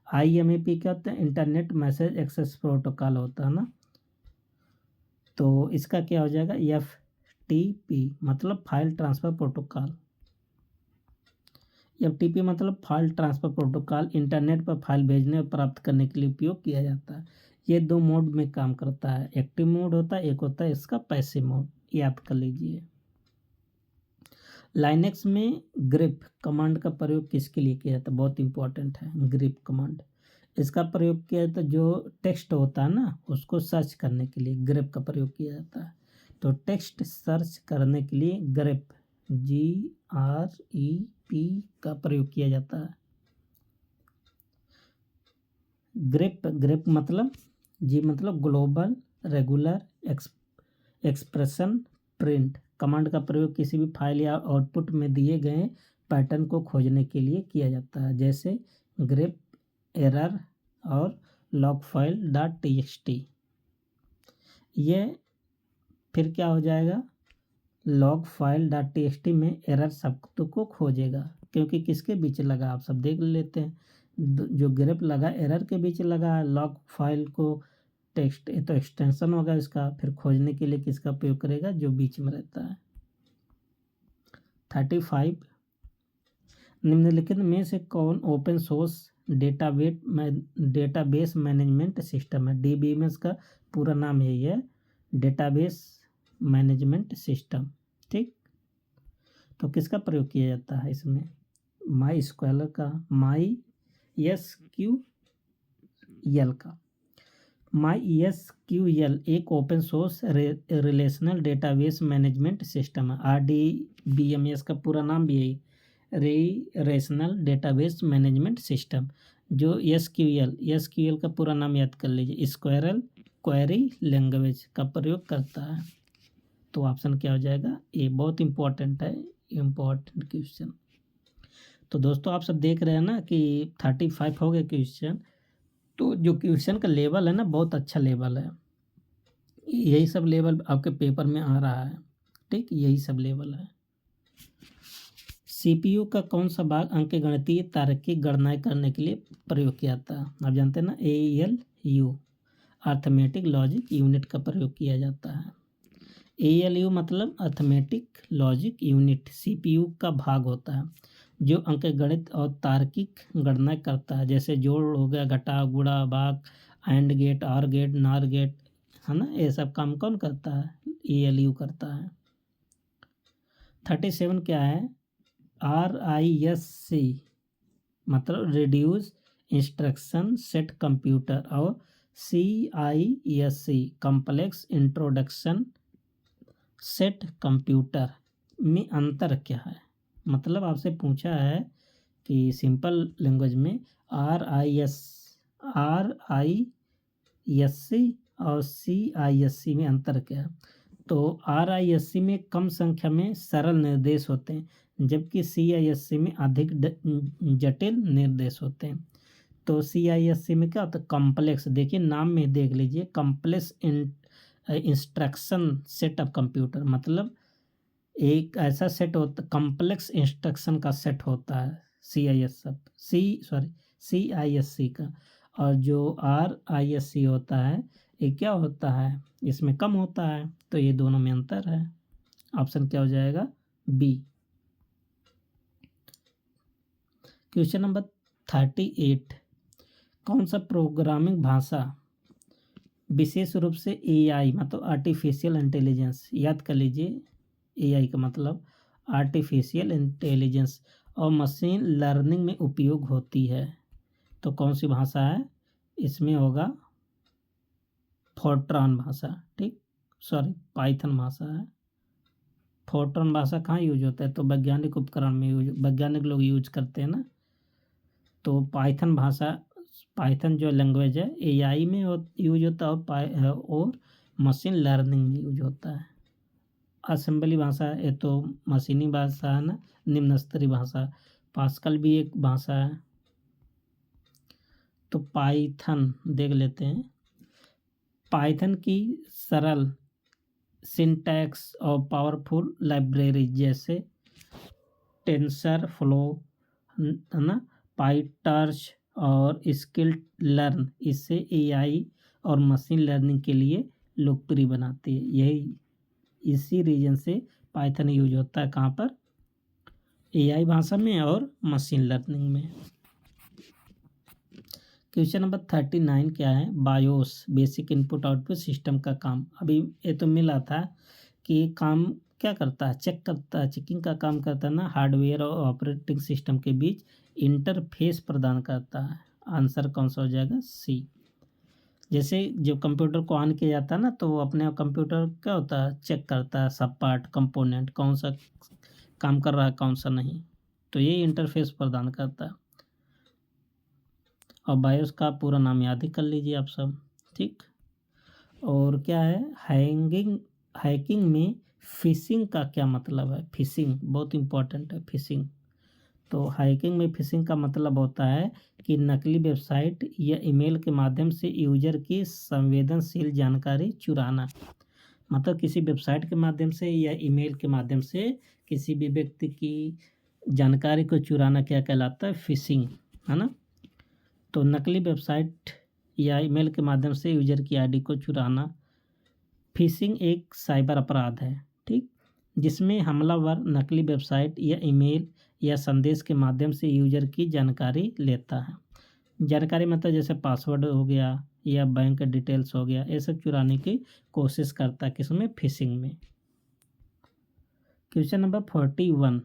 IMAP क्या होता है, इंटरनेट मैसेज एक्सेस प्रोटोकॉल होता है ना, तो इसका क्या हो जाएगा, FTP मतलब फाइल ट्रांसफ़र प्रोटोकॉल। FTP मतलब फाइल ट्रांसफ़र प्रोटोकॉल, इंटरनेट पर फाइल भेजने और प्राप्त करने के लिए उपयोग किया जाता है। ये दो मोड में काम करता है, एक्टिव मोड होता है, एक होता है इसका पैसिव मोड, याद कर लीजिए। लाइनेक्स में ग्रिप कमांड का प्रयोग किसके लिए किया जाता है, बहुत इंपॉर्टेंट है ग्रिप कमांड। इसका प्रयोग किया जाता है, जो टेक्स्ट होता है ना उसको सर्च करने के लिए ग्रिप का प्रयोग किया जाता है। तो टेक्स्ट सर्च करने के लिए ग्रिप GREP का प्रयोग किया जाता है। ग्रिप मतलब जी मतलब global regular expression print command का प्रयोग किसी भी फाइल या आउटपुट में दिए गए पैटर्न को खोजने के लिए किया जाता है, जैसे ग्रिप एरर और logfile.txt। ये फिर क्या हो जाएगा, logfile.txt में एरर शब्द को खोजेगा, क्योंकि किसके बीच लगा आप सब देख लेते हैं, जो ग्रिप लगा एरर के बीच लगा है। लॉग फाइल को टेक्स्ट, ये तो एक्सटेंशन होगा इसका, फिर खोजने के लिए किसका उपयोग करेगा, जो बीच में रहता है। 35 निम्नलिखित में से कौन open source database management system है? DBMS का पूरा नाम यही है, डेटाबेस मैनेजमेंट सिस्टम। ठीक, तो किसका प्रयोग किया जाता है इसमें? माई स्क्वेलर का, MySQL का। MySQL एक open source relational database management system है। RDBMS का पूरा नाम भी यही, रिलेशनल डेटाबेस मैनेजमेंट सिस्टम। जो SQL का पूरा नाम याद कर लीजिए, स्क्वेरल क्वेरी लैंग्वेज का प्रयोग करता है। तो ऑप्शन क्या हो जाएगा? ये बहुत इंपॉर्टेंट है, इम्पॉर्टेंट क्वेश्चन। तो दोस्तों आप सब देख रहे हैं ना कि 35 हो गए क्वेश्चन। तो जो क्वेश्चन का लेवल है ना, बहुत अच्छा लेवल है। यही सब लेवल आपके पेपर में आ रहा है। ठीक, यही सब लेवल है। CPU का कौन सा भाग अंकगणितीय तार्किक गणनाएं करने के लिए प्रयोग किया जाता है? आप जानते हैं ना, ALU अर्थमेटिक लॉजिक यूनिट का प्रयोग किया जाता है। ALU मतलब अर्थमेटिक लॉजिक यूनिट CPU का भाग होता है जो अंकगणित और तार्किक गणना करता है। जैसे जोड़ हो गया, घटाव, गुणा, भाग, एंड गेट, आर गेट, नार गेट, है ना, ये सब काम कौन करता है? ALU करता है। 37 क्या है? RISC मतलब रिड्यूस इंस्ट्रक्शन सेट कंप्यूटर, और CISC complex introduction set computer में अंतर क्या है? मतलब आपसे पूछा है कि सिंपल लैंग्वेज में RISC और CISC में अंतर क्या है? तो RISC में कम संख्या में सरल निर्देश होते हैं, जबकि CISC में अधिक जटिल निर्देश होते हैं। तो CISC में क्या होता है? कॉम्प्लेक्स, देखिए नाम में देख लीजिए, complex instruction set of computer, मतलब एक ऐसा सेट होता, कॉम्प्लेक्स इंस्ट्रक्शन का सेट होता है CISC का। और जो RISC होता है, ये क्या होता है? इसमें कम होता है। तो ये दोनों में अंतर है। ऑप्शन क्या हो जाएगा? B। क्वेश्चन नंबर 38, कौन सा प्रोग्रामिंग भाषा विशेष रूप से AI मतलब आर्टिफिशियल इंटेलिजेंस, याद कर लीजिए, AI का मतलब आर्टिफिशियल इंटेलिजेंस और मशीन लर्निंग में उपयोग होती है? तो कौन सी भाषा है? इसमें होगा फोर्ट्रॉन भाषा। ठीक, पाइथन भाषा है। फोर्ट्रॉन भाषा कहाँ यूज होता है? तो वैज्ञानिक उपकरण में वैज्ञानिक लोग यूज करते हैं ना। तो पाइथन भाषा, पाइथन जो लैंग्वेज है AI में यूज होता है और मशीन लर्निंग में यूज होता है। असेंबली भाषा ये तो मशीनी भाषा है ना, निम्न स्तरीय भाषा। पास्कल भी एक भाषा है। तो पाइथन देख लेते हैं। पाइथन की सरल सिंटैक्स और पावरफुल लाइब्रेरी जैसे टेंसर फ्लो, है ना, पाइटॉर्च और स्किल लर्न इससे AI और मशीन लर्निंग के लिए लोकप्रिय बनाती है। यही इसी रीजन से पाइथन यूज होता है कहाँ पर? AI भाषा में और मशीन लर्निंग में। क्वेश्चन नंबर 39 क्या है? BIOS basic input output system का काम। अभी ये तो मिला था कि काम क्या करता है? चेक करता है, चेकिंग का काम करता है ना, हार्डवेयर और ऑपरेटिंग सिस्टम के बीच इंटरफेस प्रदान करता है। आंसर कौन सा हो जाएगा? C। जैसे जब कंप्यूटर को ऑन किया जाता है ना, तो वो अपने कंप्यूटर क्या होता है? चेक करता है सब पार्ट कंपोनेंट, कौन सा काम कर रहा है कौन सा नहीं। तो ये इंटरफेस प्रदान करता है। और बायोस का पूरा नाम याद ही कर लीजिए आप सब। ठीक, और क्या है? हैकिंग में फिशिंग का क्या मतलब है? फिशिंग बहुत इंपॉर्टेंट है। फिशिंग, तो हैकिंग में फिशिंग का मतलब होता है कि नकली वेबसाइट या ईमेल के माध्यम से यूजर की संवेदनशील जानकारी चुराना। मतलब किसी वेबसाइट के माध्यम से या ईमेल के माध्यम से किसी भी व्यक्ति की जानकारी को चुराना क्या कहलाता है? फिशिंग, है ना। तो नकली वेबसाइट या ईमेल के माध्यम से यूजर की ID को चुराना, फिशिंग एक साइबर अपराध है। ठीक, जिसमें हमलावर नकली वेबसाइट या ईमेल या संदेश के माध्यम से यूजर की जानकारी लेता है। जानकारी मतलब जैसे पासवर्ड हो गया या बैंक डिटेल्स हो गया, ये सब चुराने की कोशिश करता है, किसमें? फिशिंग में। क्वेश्चन नंबर 41,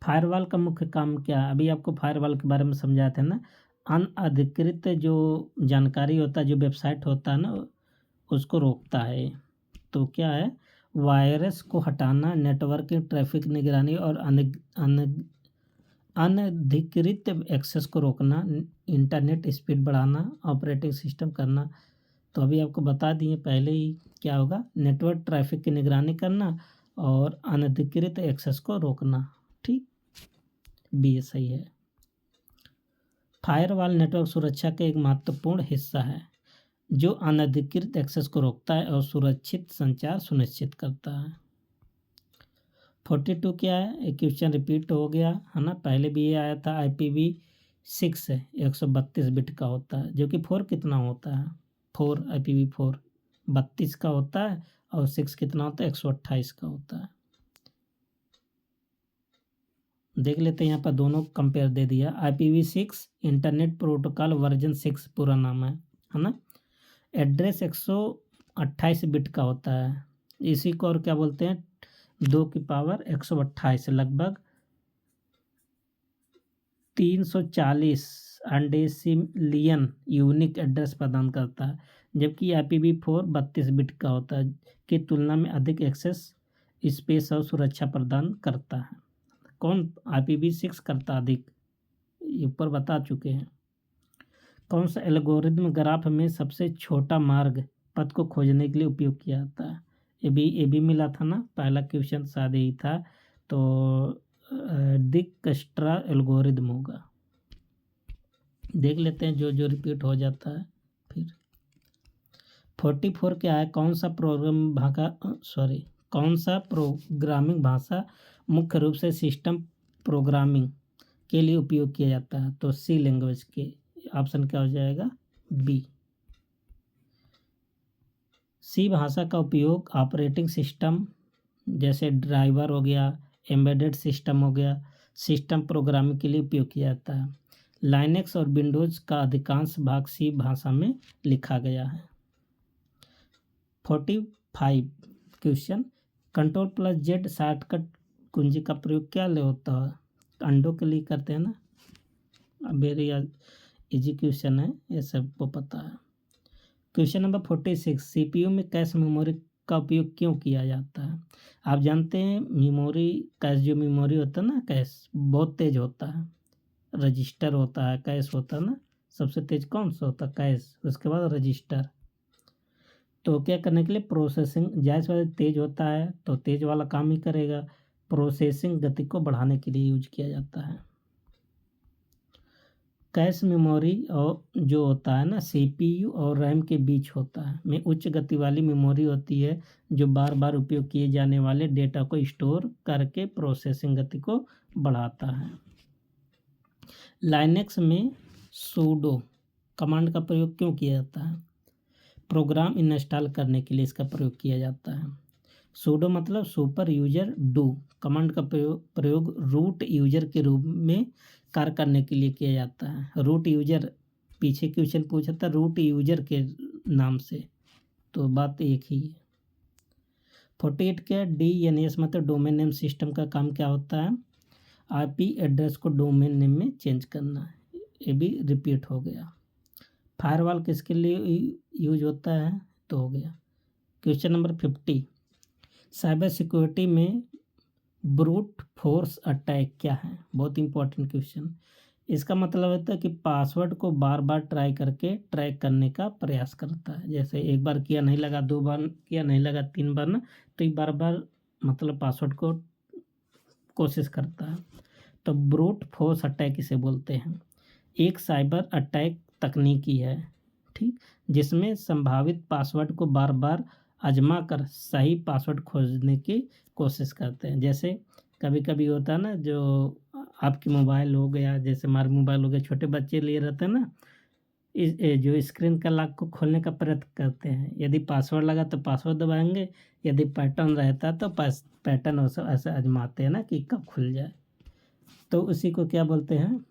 फायरवॉल का मुख्य काम क्या है? अभी आपको फायरवॉल के बारे में समझाया था ना। अनअधिकृत जो जानकारी होता है, जो वेबसाइट होता है ना, उसको रोकता है। तो क्या है? वायरस को हटाना, नेटवर्क की ट्रैफिक निगरानी और अनधिकृत एक्सेस को रोकना, इंटरनेट स्पीड बढ़ाना, ऑपरेटिंग सिस्टम करना। तो अभी आपको बता दिए पहले ही क्या होगा, नेटवर्क ट्रैफिक की निगरानी करना और अनधिकृत एक्सेस को रोकना। ठीक, बी सही है। फायरवॉल नेटवर्क सुरक्षा का एक महत्वपूर्ण हिस्सा है जो अनधिकृत एक्सेस को रोकता है और सुरक्षित संचार सुनिश्चित करता है। 42 क्या है? एक क्वेश्चन रिपीट हो गया है ना, पहले भी ये आया था। IPv6 है, 132 बिट का होता है, जो कि 4 कितना होता है? 4 IPv4 32 का होता है और 6 कितना होता है? 128 का होता है। देख लेते हैं, यहाँ पर दोनों कंपेयर दे दिया। IPv6 इंटरनेट प्रोटोकॉल वर्जन 6 पूरा नाम है ना। एड्रेस 128 बिट का होता है, इसी को और क्या बोलते हैं? 2 की पावर 128, लगभग 340 अनडेसिमलियन यूनिक एड्रेस प्रदान करता है, जबकि IPv4 32 बिट का होता है की तुलना में अधिक एक्सेस स्पेस और सुरक्षा प्रदान करता है। कौन? IPv6 करता अधिक, ऊपर बता चुके हैं। कौन सा एल्गोरिदम ग्राफ में सबसे छोटा मार्ग पथ को खोजने के लिए उपयोग किया जाता है? ये भी मिला था ना, पहला क्वेश्चन शायद यही था। तो डिकस्ट्रा एल्गोरिदम होगा। देख लेते हैं जो जो रिपीट हो जाता है फिर। 44 क्या है? कौन सा प्रोग्रामिंग भाषा मुख्य रूप से सिस्टम प्रोग्रामिंग के लिए उपयोग किया जाता है? तो सी लैंग्वेज के। ऑप्शन क्या हो जाएगा? बी। सी भाषा का उपयोग ऑपरेटिंग सिस्टम जैसे ड्राइवर हो गया, एम्बेडेड सिस्टम हो गया, सिस्टम प्रोग्रामिंग के लिए उपयोग किया जाता है। लाइनेक्स और विंडोज का अधिकांश भाग सी भाषा में लिखा गया है। 45 क्वेश्चन, Ctrl+Z शॉर्टकट कुंजी का प्रयोग क्या ले होता है? अंडों के लिए करते हैं ना। वेरी इजी क्वेश्चन है, ये सबको पता है। क्वेश्चन नंबर 46, CPU में कैश मेमोरी का उपयोग क्यों किया जाता है? आप जानते हैं मेमोरी, कैश जो मेमोरी होता है ना, कैश बहुत तेज होता है। रजिस्टर होता है, कैश होता है ना, सबसे तेज कौन सा होता है? कैश, उसके बाद रजिस्टर। तो क्या करने के लिए? प्रोसेसिंग, जाहिर सी बात तेज होता है तो तेज वाला काम ही करेगा। प्रोसेसिंग गति को बढ़ाने के लिए यूज किया जाता है। कैश मेमोरी और जो होता है ना, CPU और रैम के बीच होता है, में उच्च गति वाली मेमोरी होती है जो बार बार उपयोग किए जाने वाले डेटा को स्टोर करके प्रोसेसिंग गति को बढ़ाता है। लाइनेक्स में सूडो कमांड का प्रयोग क्यों किया जाता है? प्रोग्राम इंस्टॉल करने के लिए इसका प्रयोग किया जाता है। सूडो मतलब सुपर यूजर डू कमांड का प्रयोग रूट यूजर के रूप में कार्य करने के लिए किया जाता है। रूट यूजर, पीछे क्वेश्चन पूछा था रूट यूजर के नाम से, तो बात एक ही है। 48 के DNS मतलब डोमेन नेम सिस्टम का काम क्या होता है? IP एड्रेस को डोमेन नेम में चेंज करना है, ये भी रिपीट हो गया। फायरवॉल किसके लिए यूज होता है? तो हो गया। क्वेश्चन नंबर 50, साइबर सिक्योरिटी में ब्रूट फोर्स अटैक क्या है? बहुत इंपॉर्टेंट क्वेश्चन। इसका मतलब होता है कि पासवर्ड को बार बार ट्राई करके ट्रैक करने का प्रयास करता है। जैसे एक बार किया नहीं लगा, 2 बार किया नहीं लगा, 3 बार ना, तो ये बार बार मतलब पासवर्ड को कोशिश करता है। तो ब्रूट फोर्स अटैक इसे बोलते हैं। एक साइबर अटैक तकनीकी है, ठीक, जिसमें संभावित पासवर्ड को बार बार आजमा कर सही पासवर्ड खोजने की कोशिश करते हैं। जैसे कभी कभी होता है ना, जो आपकी मोबाइल हो गया, जैसे हमारे मोबाइल हो गया, छोटे बच्चे लिए रहते हैं ना, जो स्क्रीन का लॉक को खोलने का प्रयत्न करते हैं। यदि पासवर्ड लगा तो पासवर्ड दबाएंगे, यदि पैटर्न रहता तो पैटर्न ऐसे आजमाते हैं ना कि कब खुल जाए। तो उसी को क्या बोलते हैं?